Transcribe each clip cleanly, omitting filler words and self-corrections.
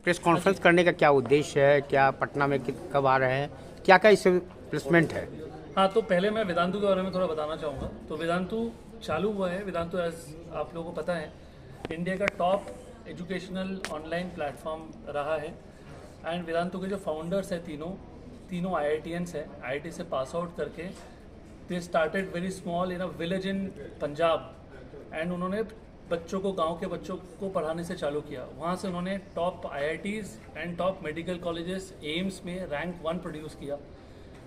Press conference करने का क्या उद्देश्य है, क्या पटना में कब आ रहे हैं, क्या क्या इससे प्लेसमेंट है? हाँ, तो पहले मैं वेदांतु के बारे में थोड़ा बताना चाहूँगा। तो वेदांतु चालू हुआ है। वेदांतु एज आप लोगों को पता है इंडिया का टॉप एजुकेशनल ऑनलाइन प्लेटफॉर्म रहा है। एंड वेदांतु के जो फाउंडर्स हैं तीनों IITians हैं, IIT से पास आउट करके they started very small in a village in Punjab. And उन्होंने बच्चों को, गांव के बच्चों को पढ़ाने से चालू किया। वहाँ से उन्होंने top IITs and top medical colleges AIIMS में रैंक 1 प्रोड्यूस किया।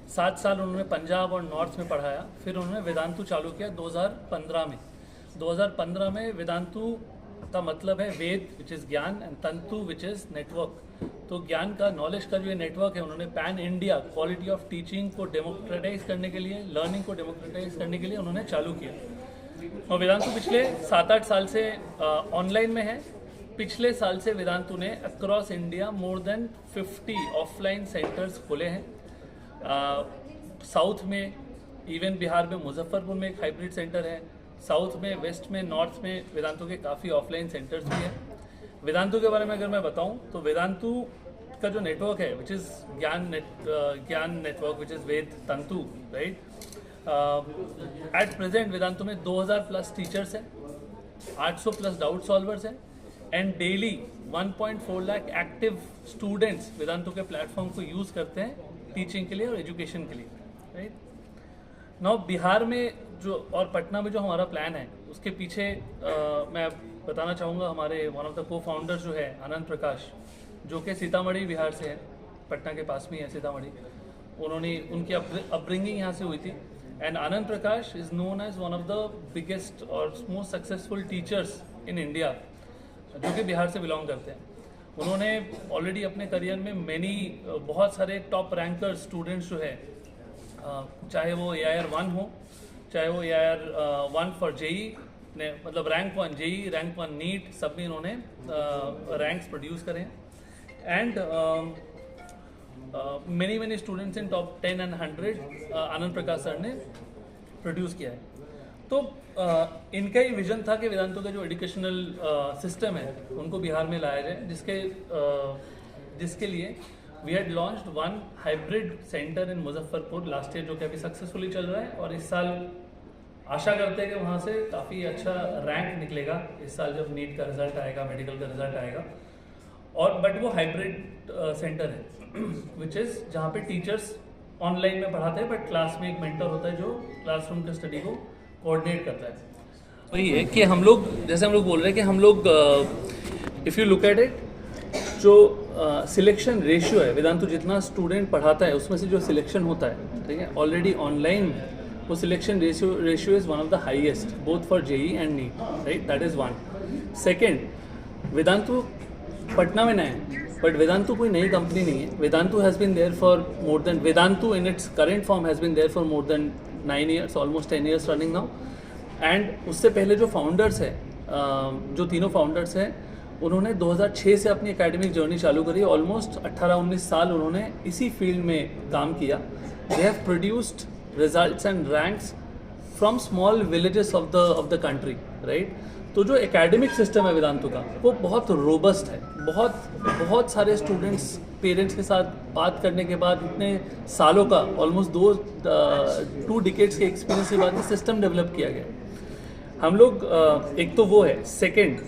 7 साल उन्होंने पंजाब और नॉर्थ में पढ़ाया। फिर उन्होंने वेदांतु चालू किया 2015 में। 2015 में वेदांतु का मतलब है वेद विच इज़ ज्ञान एंड तंतु विच इज़ नेटवर्क। तो ज्ञान का, नॉलेज का जो ये नेटवर्क है, उन्होंने pan India quality of teaching को डेमोक्रेटाइज करने के लिए, लर्निंग को डेमोक्रेटाइज करने के लिए उन्होंने चालू किया। और वेदांतु पिछले 7-8 साल से ऑनलाइन में है। पिछले साल से वेदांतु ने across India more than 50 offline centres खोले हैं। साउथ में, इवन बिहार में मुजफ्फरपुर में एक हाइब्रिड सेंटर है। साउथ में, वेस्ट में, नॉर्थ में वेदांतु के काफ़ी ऑफलाइन सेंटर्स भी हैं। वेदांतु के बारे में अगर मैं बताऊं तो वेदांतु का जो नेटवर्क है विच इज़ ज्ञान नेटवर्क विच इज़ वेद तंतु, राइट। एट प्रेजेंट वेदांतु में 2000 प्लस टीचर्स हैं, 800 प्लस डाउट सॉल्वर्स हैं and daily 1.4 lakh active students Vedantu के प्लेटफॉर्म को यूज़ करते हैं टीचिंग के लिए और एजुकेशन के लिए, राइट। नाउ बिहार में जो और पटना में जो हमारा प्लान है उसके पीछे मैं बताना चाहूँगा हमारे वन ऑफ द को फाउंडर्स जो है आनंद प्रकाश, जो कि सीतामढ़ी बिहार से है, पटना के पास में है सीतामढ़ी। उनकी अपब्रिंगिंग यहाँ से हुई थी। And Anand Prakash is known as one of the biggest और most successful teachers in India, जो कि बिहार से बिलोंग करते हैं। उन्होंने ऑलरेडी अपने करियर में बहुत सारे टॉप रैंकर स्टूडेंट्स जो है, चाहे वो AIR 1 हो, चाहे वो AIR 1 फॉर JEE ने, मतलब रैंक 1 JEE, रैंक 1 नीट, सब में इन्होंने रैंक्स प्रोड्यूस करे हैं। And many students in top 10 and 100 Anand Prakash sir ने प्रोड्यूस किया है। तो इनका ही विजन था कि वेदांतु का जो एजुकेशनल सिस्टम है उनको बिहार में लाया जाए, जिसके लिए we had launched 1 hybrid centre in Muzaffarpur last year, जो कि अभी सक्सेसफुली चल रहा है। और इस साल आशा करते हैं कि वहाँ से काफ़ी अच्छा रैंक निकलेगा इस साल जब नीट का रिजल्ट आएगा, मेडिकल का रिजल्ट आएगा। और बट वो हाइब्रिड सेंटर है विच इज़ जहाँ पे टीचर्स ऑनलाइन में पढ़ाते हैं बट क्लास में एक मेंटर होता है जो क्लासरूम के स्टडी को कोऑर्डिनेट करता है। वही है कि हम लोग, जैसे हम लोग बोल रहे हैं कि हम लोग if you look at it, जो सिलेक्शन रेशियो है, वेदांतु जितना स्टूडेंट पढ़ाता है उसमें से जो सिलेक्शन होता है, ठीक है, ऑलरेडी ऑनलाइन वो selection ratio is one of the highest both for JEE and NEET, right. That is 1। Second, Vedantu Patna में नया है, बट वेदांतु कोई नई कंपनी नहीं है। Vedantu has been there for more than, Vedantu in its current form has been there for more than 9 years, almost 10 years running now. And उससे पहले जो फाउंडर्स है, जो तीनों फाउंडर्स हैं, उन्होंने 2006 से अपनी एकेडमिक जर्नी चालू करी। ऑलमोस्ट 18-19 साल उन्होंने इसी फील्ड में काम किया। They have produced results and ranks from small villages of the country, right. तो जो एकेडमिक सिस्टम है वेदांतु का वो बहुत रोबस्ट है। बहुत सारे स्टूडेंट्स, पेरेंट्स के साथ बात करने के बाद, इतने सालों का, ऑलमोस्ट 2 डिकेड्स के एक्सपीरियंस के बाद सिस्टम डेवलप किया गया। हम लोग एक तो वो है। Second,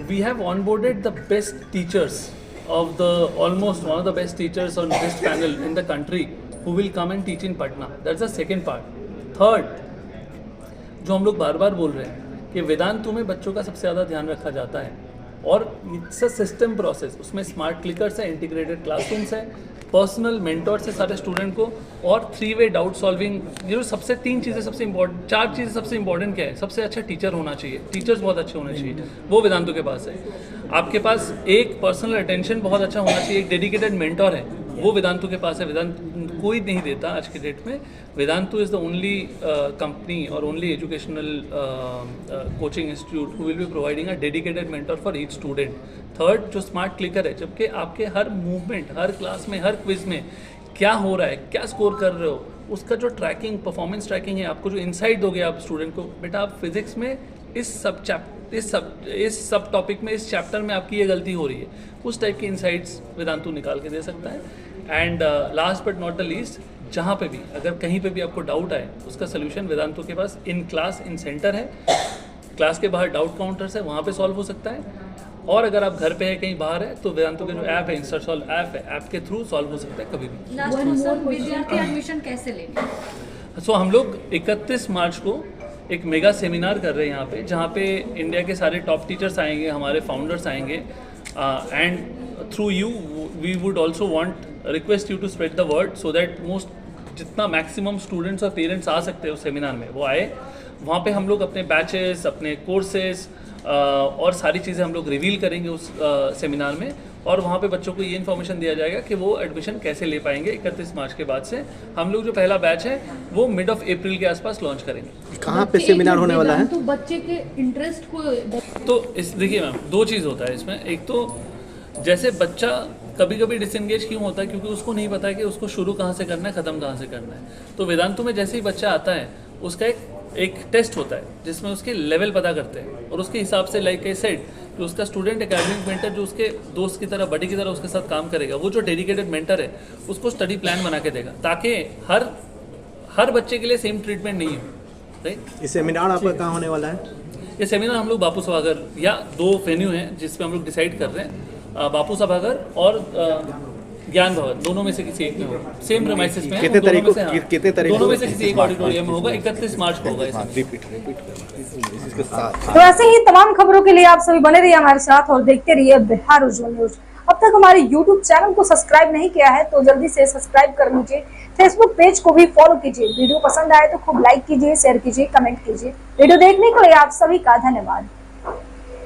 we have onboarded the best teachers of almost one of the best teachers on this panel in the country who will come and teach in Patna. That's the second part. Third, जो हम लोग बार बार बोल रहे हैं कि वेदांतु में बच्चों का सबसे ज़्यादा ध्यान रखा जाता है और इट्स अ सिस्टम प्रोसेस। उसमें स्मार्ट क्लिकर्स है, इंटीग्रेटेड क्लासरूम्स है, पर्सनल मेंटर्स है सारे स्टूडेंट को, और 3-way डाउट सॉल्विंग। जो सबसे 3 चीज़ें सबसे इंपॉर्टेंट, 4 चीज़ें सबसे इंपॉर्टेंट क्या है? सबसे अच्छा टीचर होना चाहिए, टीचर्स बहुत अच्छे होने चाहिए, वो वेदांतु के पास है। आपके पास एक पर्सनल अटेंशन बहुत अच्छा होना चाहिए, एक डेडिकेटेड मेंटर है, वो वेदांतु के पास है। वेदांतु कोई नहीं देता आज के डेट में। Vedantu is the only company और only educational coaching institute who will be providing a dedicated mentor for each student. Third, जो स्मार्ट क्लिकर है, जबकि आपके हर मूवमेंट, हर क्लास में, हर क्विज में क्या हो रहा है, क्या स्कोर कर रहे हो, उसका जो ट्रैकिंग, परफॉर्मेंस ट्रैकिंग है, आपको जो इंसाइट दोगे आप स्टूडेंट को। बेटा आप फिजिक्स में इस सब इस सब टॉपिक में, इस चैप्टर में आपकी ये गलती हो रही है, उस टाइप की इंसाइट्स वेदांतु निकाल के दे सकता है। And last but not the least, जहाँ पे भी अगर कहीं पे भी आपको डाउट आए, उसका सोल्यूशन वेदांतु के पास इन क्लास इन सेंटर है, क्लास के बाहर डाउट काउंटर्स है, वहाँ पे सॉल्व हो सकता है। और अगर आप घर पे है, कहीं बाहर है, तो वेदांतु के जो ऐप है, इंस्टा सॉल्व ऐप है, ऐप के थ्रू सॉल्व हो सकता है कभी भी। लास्ट क्वेश्चन, विद्यार्थी एडमिशन कैसे लेंगे? सो हम लोग 31 मार्च को एक मेगा सेमिनार कर रहे हैं यहाँ पे, जहाँ पे इंडिया के सारे टॉप टीचर्स आएंगे, हमारे फाउंडर्स आएंगे, and through you we would also want request you to spread the word so that जितना मैक्सिमम स्टूडेंट्स और पेरेंट्स आ सकते हैं उस सेमिनार में वो आए। वहाँ पे हम लोग अपने बैचेस, अपने कोर्सेज और सारी चीज़ें हम लोग रिवील करेंगे उस सेमिनार में, और वहाँ पे बच्चों को ये इन्फॉर्मेशन दिया जाएगा कि वो एडमिशन कैसे ले पाएंगे। 31 मार्च के बाद से हम लोग जो पहला बैच है वो मिड ऑफ अप्रैल के आसपास लॉन्च करेंगे। कहाँ पे सेमिनार होने वाला है? तो बच्चे के इंटरेस्ट को तो इस देखिए मैम, दो चीज़ होता है इसमें। एक तो जैसे बच्चा कभी कभी डिसएंगेज क्यों होता है, क्योंकि उसको नहीं पता है कि उसको शुरू कहाँ से करना है, ख़त्म कहाँ से करना है। तो वेदांतु में जैसे ही बच्चा आता है, उसका एक टेस्ट होता है जिसमें उसके लेवल पता करते हैं, और उसके हिसाब से लाइक आई सेड कि उसका स्टूडेंट एकेडमिक मेंटर जो उसके दोस्त की तरह, बडी की तरह उसके साथ काम करेगा, वो जो डेडिकेटेड मेंटर है उसको स्टडी प्लान बना के देगा, ताकि हर बच्चे के लिए सेम ट्रीटमेंट नहीं हो। राइट। ये सेमिनार आपका कहाँ होने वाला है? ये सेमिनार हम लोग बापू सभागार, या 2 वेन्यू हैं जिस पे हम लोग डिसाइड कर रहे हैं, बापू सभागार और ज्ञान भवन, दोनों में से किसी एक में होगा। सेम प्रीमाइसेस में है, कितने तारीख को? दोनों में से किसी एक ऑडिटोरियम में होगा। 31 मार्च को होगा इसमें। तो ऐसे ही तमाम खबरों के लिए आप सभी बने रहिए हमारे साथ और देखते रहिए बिहार उज्जवल न्यूज। अब तक हमारे YouTube चैनल को सब्सक्राइब नहीं किया है तो जल्दी से सब्सक्राइब कर लीजिए। फेसबुक पेज को भी फॉलो कीजिए। वीडियो पसंद आए तो खूब लाइक कीजिए, शेयर कीजिए, कमेंट कीजिए। वीडियो देखने के लिए आप सभी का धन्यवाद।